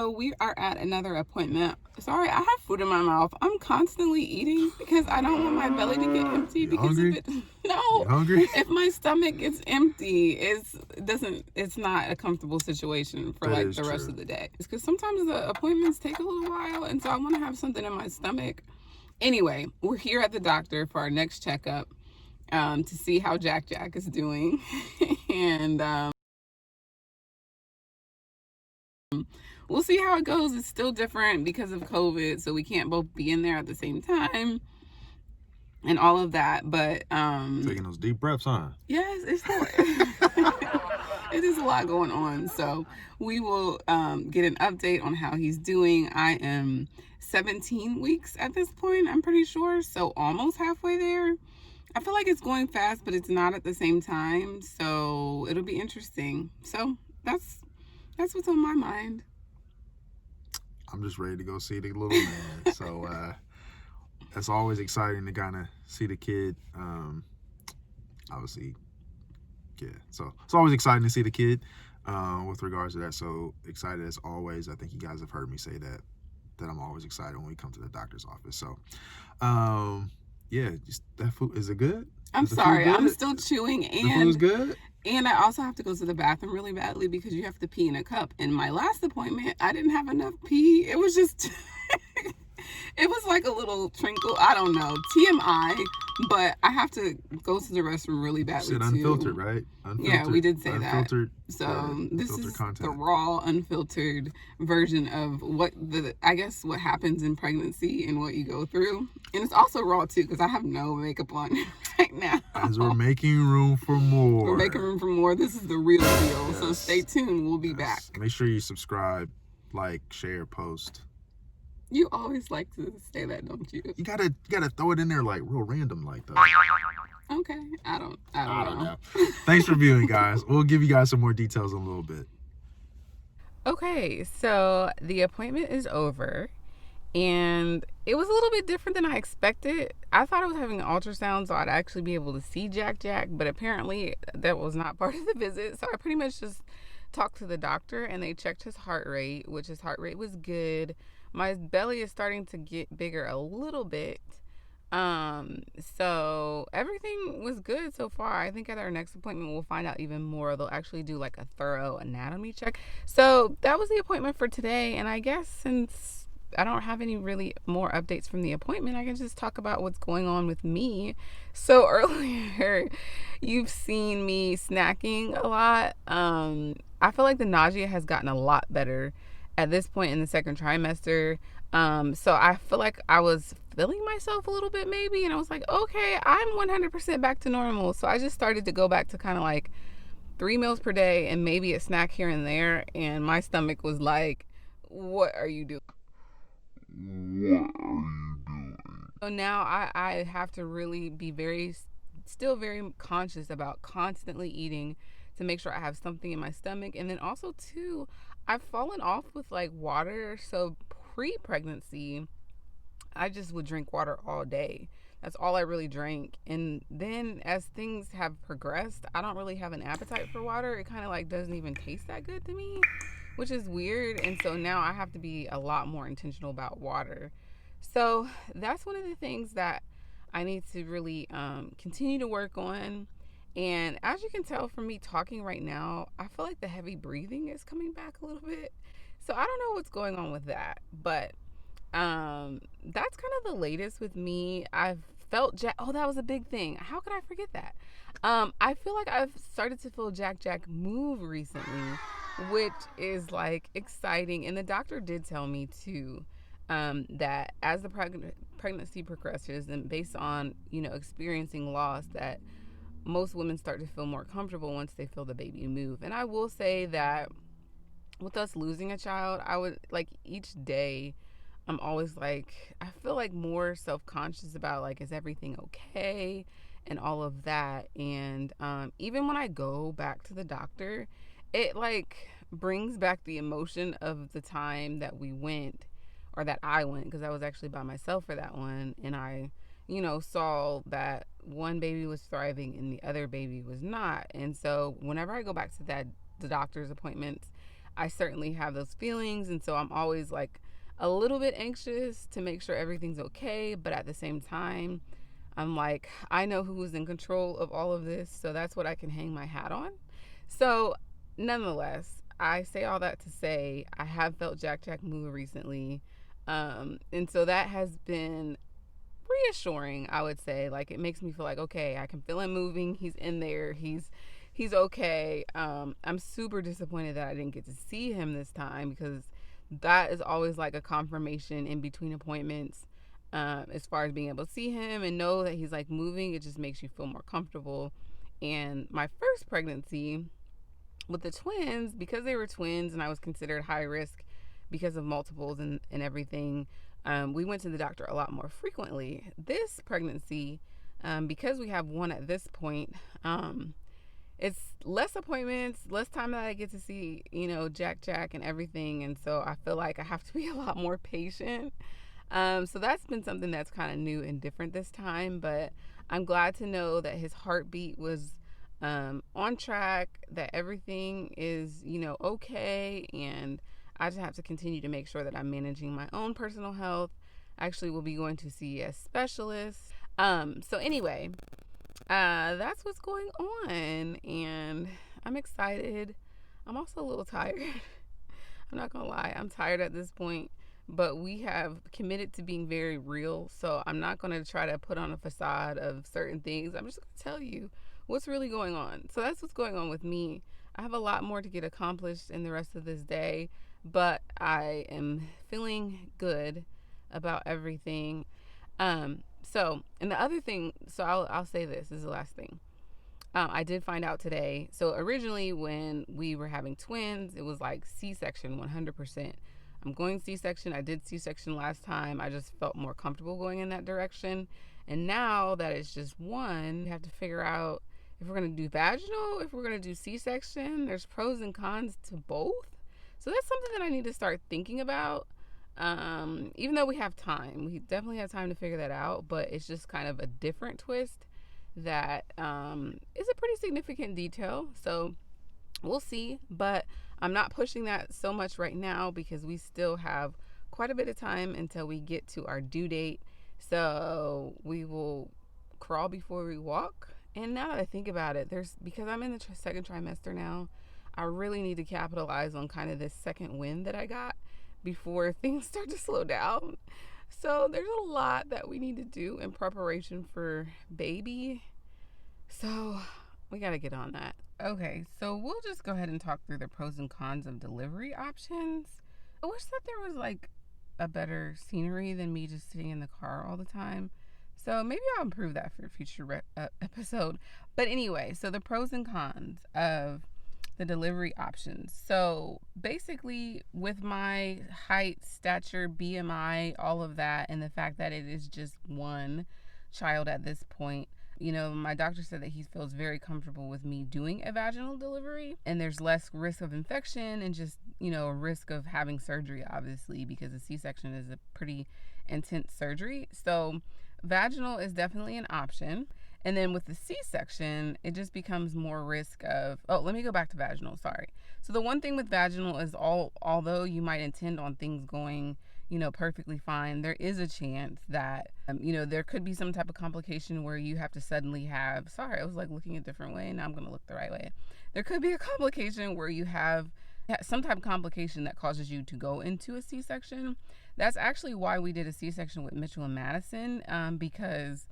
So we are at another appointment. Sorry, I have food in my mouth. I'm constantly eating because I don't want my belly to get empty. You Because hungry? if it no, You hungry? if my stomach gets empty, it's not a comfortable situation for That like is the rest true. of the day. It's because sometimes the appointments take a little while, and so I want to have something in my stomach. Anyway, we're here at the doctor for our next checkup to see how Jack Jack is doing, and we'll see how it goes. It's still different because of COVID, so we can't both be in there at the same time and all of that. But Taking those deep breaths, huh? yes, it's still it is a lot going on. So we will get an update on how he's doing. I am 17 weeks at this point, I'm pretty sure, so almost halfway there. I feel like it's going fast, but it's not at the same time. So it'll be interesting. So that's what's on my mind. I'm just ready to go see the little man. So it's always exciting to kind of see the kid. Obviously, yeah. So it's always exciting to see the kid with regards to that. So excited as always. I think you guys have heard me say that I'm always excited when we come to the doctor's office. So yeah, just that food, is it good? I'm Is the food sorry, I'm good? still chewing, The food's good? and I also have to go to the bathroom really badly because you have to pee in a cup. In my last appointment, I didn't have enough pee. It was just it was like a little trinkle. I don't know, TMI, but I have to go to the restroom really You badly said too. unfiltered, right? Unfiltered. Yeah, we did say unfiltered, that. So this unfiltered is content. the raw, unfiltered version of what what happens in pregnancy and what you go through. And it's also raw too because I have no makeup on right now. As we're making room for more. We're making room for more. This is the real deal. Yes. So stay tuned. We'll be back. Make sure you subscribe, like, share, post. You always like to say that, don't you? You gotta throw it in there like real random like that. Okay. I don't know. Thanks for viewing, guys. We'll give you guys some more details in a little bit. Okay, so the appointment is over, and it was a little bit different than I expected. I thought I was having an ultrasound, so I'd actually be able to see Jack Jack, but apparently that was not part of the visit. So I pretty much just talked to the doctor, and they checked his heart rate, which his heart rate was good. My belly is starting to get bigger a little bit. So everything was good so far. I think at our next appointment we'll find out even more. They'll actually do like a thorough anatomy check. So that was the appointment for today, and I guess since I don't have any really more updates from the appointment, I can just talk about what's going on with me. So earlier you've seen me snacking a lot. I feel like the nausea has gotten a lot better at this point in the second trimester. So I feel like I was feeling myself a little bit maybe, and I was like, okay, I'm 100% back to normal. So I just started to go back to kind of like 3 meals per day and maybe a snack here and there, and my stomach was like, what are you doing? So now I have to really be still very conscious about constantly eating to make sure I have something in my stomach. And then also too, I've fallen off with like water. So pre-pregnancy, I just would drink water all day. That's all I really drank. And then as things have progressed, I don't really have an appetite for water. It kind of like doesn't even taste that good to me, which is weird. And so now I have to be a lot more intentional about water. So that's one of the things that I need to really continue to work on. And as you can tell from me talking right now, I feel like the heavy breathing is coming back a little bit. So I don't know what's going on with that, but that's kind of the latest with me. I've felt that was a big thing. How could I forget that? I feel like I've started to feel Jack Jack move recently, which is like exciting. And the doctor did tell me too that as the pregnancy progresses and based on experiencing loss, that most women start to feel more comfortable once they feel the baby move. And I will say that with us losing a child, I would like each day I'm always like, I feel like more self-conscious about like, is everything okay and all of that. And even when I go back to the doctor, it like brings back the emotion of the time that we went, or that I went, because I was actually by myself for that one, and I saw that one baby was thriving and the other baby was not. And so whenever I go back to the doctor's appointments, I certainly have those feelings. And so I'm always like a little bit anxious to make sure everything's okay. But at the same time, I'm like, I know who's in control of all of this. So that's what I can hang my hat on. So, nonetheless, I say all that to say I have felt Jack Jack move recently. And so that has been reassuring, I would say. Like, it makes me feel like, okay, I can feel him moving. He's in there. He's okay. I'm super disappointed that I didn't get to see him this time, because that is always like a confirmation in between appointments. As far as being able to see him and know that he's like moving, it just makes you feel more comfortable. And my first pregnancy with the twins, because they were twins and I was considered high risk because of multiples and everything, we went to the doctor a lot more frequently. This pregnancy, because we have one at this point, it's less appointments, less time that I get to see, Jack Jack and everything. And so I feel like I have to be a lot more patient. So that's been something that's kind of new and different this time. But I'm glad to know that his heartbeat was on track, that everything is, okay. And I just have to continue to make sure that I'm managing my own personal health. Actually, we'll be going to see a specialist. So anyway, that's what's going on. And I'm excited. I'm also a little tired. I'm not going to lie. I'm tired at this point. But we have committed to being very real. So I'm not going to try to put on a facade of certain things. I'm just going to tell you what's really going on. So that's what's going on with me. I have a lot more to get accomplished in the rest of this day, but I am feeling good about everything. And the other thing, so I'll say this is the last thing. I did find out today. So originally, when we were having twins, it was like C-section 100%. I'm going C-section. I did C-section last time. I just felt more comfortable going in that direction. And now that it's just one, we have to figure out if we're going to do vaginal, if we're going to do C-section. There's pros and cons to both. So that's something that I need to start thinking about. Even though we have time, we definitely have time to figure that out, but it's just kind of a different twist that is a pretty significant detail. So we'll see, but I'm not pushing that so much right now because we still have quite a bit of time until we get to our due date. So we will crawl before we walk. And now that I think about it, because I'm in the second trimester now, I really need to capitalize on kind of this second win that I got before things start to slow down. So there's a lot that we need to do in preparation for baby. So we got to get on that. Okay, so we'll just go ahead and talk through the pros and cons of delivery options. I wish that there was like a better scenery than me just sitting in the car all the time. So maybe I'll improve that for a future episode. But anyway, so the pros and cons of the delivery options. So basically, with my height, stature, BMI, all of that, and the fact that it is just one child at this point, my doctor said that he feels very comfortable with me doing a vaginal delivery, and there's less risk of infection and just, a risk of having surgery, obviously, because a C-section is a pretty intense surgery. So vaginal is definitely an option. And then with the C-section, it just becomes more risk of, let me go back to vaginal, sorry. So the one thing with vaginal is although you might intend on things going, perfectly fine, there is a chance that, there could be some type of complication where you have to suddenly have, sorry, I was like looking a different way, now I'm going to look the right way. There could be a complication where you have some type of complication that causes you to go into a C-section. That's actually why we did a C-section with Mitchell and Madison, because...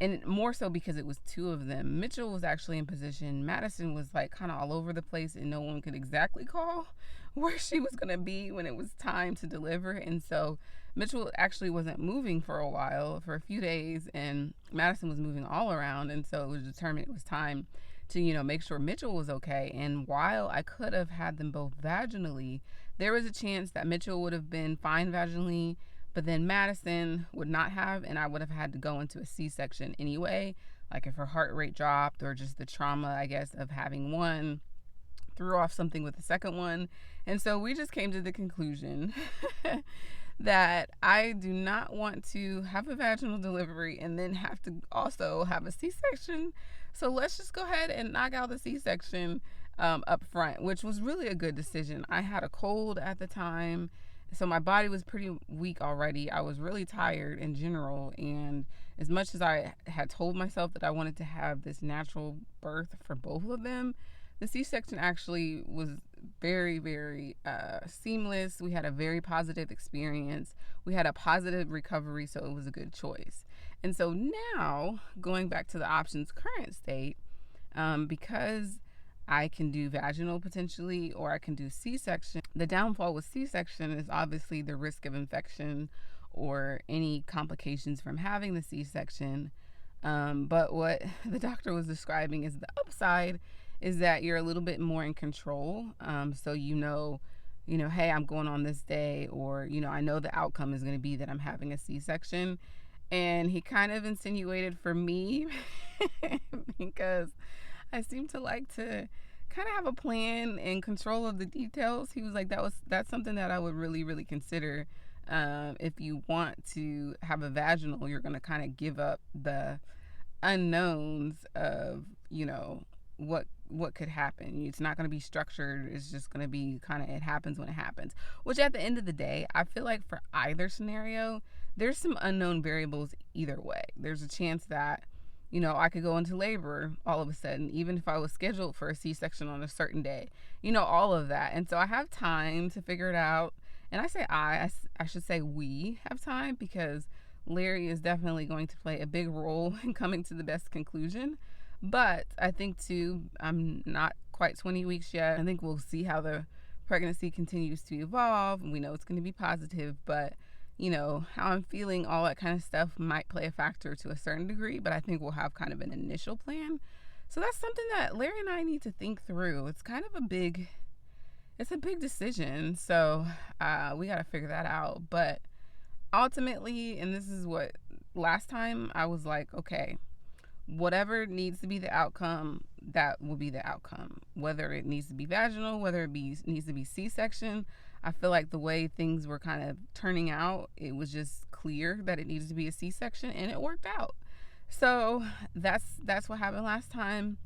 And more so because it was two of them. Mitchell was actually in position. Madison was like kind of all over the place, and no one could exactly call where she was going to be when it was time to deliver. And so Mitchell actually wasn't moving for a while, for a few days, and Madison was moving all around. And so it was determined it was time to, make sure Mitchell was okay. And while I could have had them both vaginally, there was a chance that Mitchell would have been fine vaginally, but then Madison would not have, and I would have had to go into a C-section anyway, like if her heart rate dropped or just the trauma, I guess, of having one threw off something with the second one. And so we just came to the conclusion that I do not want to have a vaginal delivery and then have to also have a C-section. So let's just go ahead and knock out the C-section. up front, which was really a good decision. I had a cold at the time, so my body was pretty weak already. I was really tired in general, and as much as I had told myself that I wanted to have this natural birth for both of them, the C-section actually was very, very seamless. We had a very positive experience. We had a positive recovery, so it was a good choice. And so now, going back to the options current state, because I can do vaginal potentially, or I can do C-section. The downfall with C-section is obviously the risk of infection or any complications from having the C-section. But what the doctor was describing is the upside is that you're a little bit more in control. So hey, I'm going on this day, or I know the outcome is going to be that I'm having a C-section. And he kind of insinuated for me because I seem to like to kind of have a plan and control of the details. He was like, that's something that I would really, really consider. If you want to have a vaginal, you're going to kind of give up the unknowns of, what could happen. It's not going to be structured. It's just going to be kind of, it happens when it happens, which at the end of the day, I feel like for either scenario, there's some unknown variables either way. There's a chance that I could go into labor all of a sudden, even if I was scheduled for a C-section on a certain day, all of that. And so I have time to figure it out. And I say I should say we have time, because Larry is definitely going to play a big role in coming to the best conclusion. But I think too, I'm not quite 20 weeks yet. I think we'll see how the pregnancy continues to evolve. We know it's going to be positive, but how I'm feeling, all that kind of stuff might play a factor to a certain degree, but I think we'll have kind of an initial plan. So that's something that Larry and I need to think through. It's kind of a big decision. So we got to figure that out. But ultimately, and this is what last time I was like, okay, whatever needs to be the outcome, that will be the outcome. Whether it needs to be vaginal, whether it needs to be C-section, I feel like the way things were kind of turning out, it was just clear that it needed to be a C-section, and it worked out. So that's what happened last time.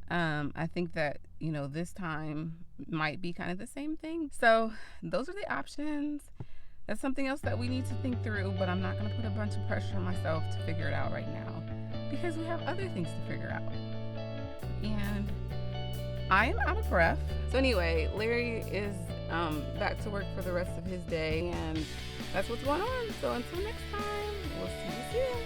I think that this time might be kind of the same thing. So those are the options. That's something else that we need to think through, but I'm not going to put a bunch of pressure on myself to figure it out right now, because we have other things to figure out. And I am out of breath. So anyway, Larry is back to work for the rest of his day, and that's what's going on. So until next time, we'll see you soon.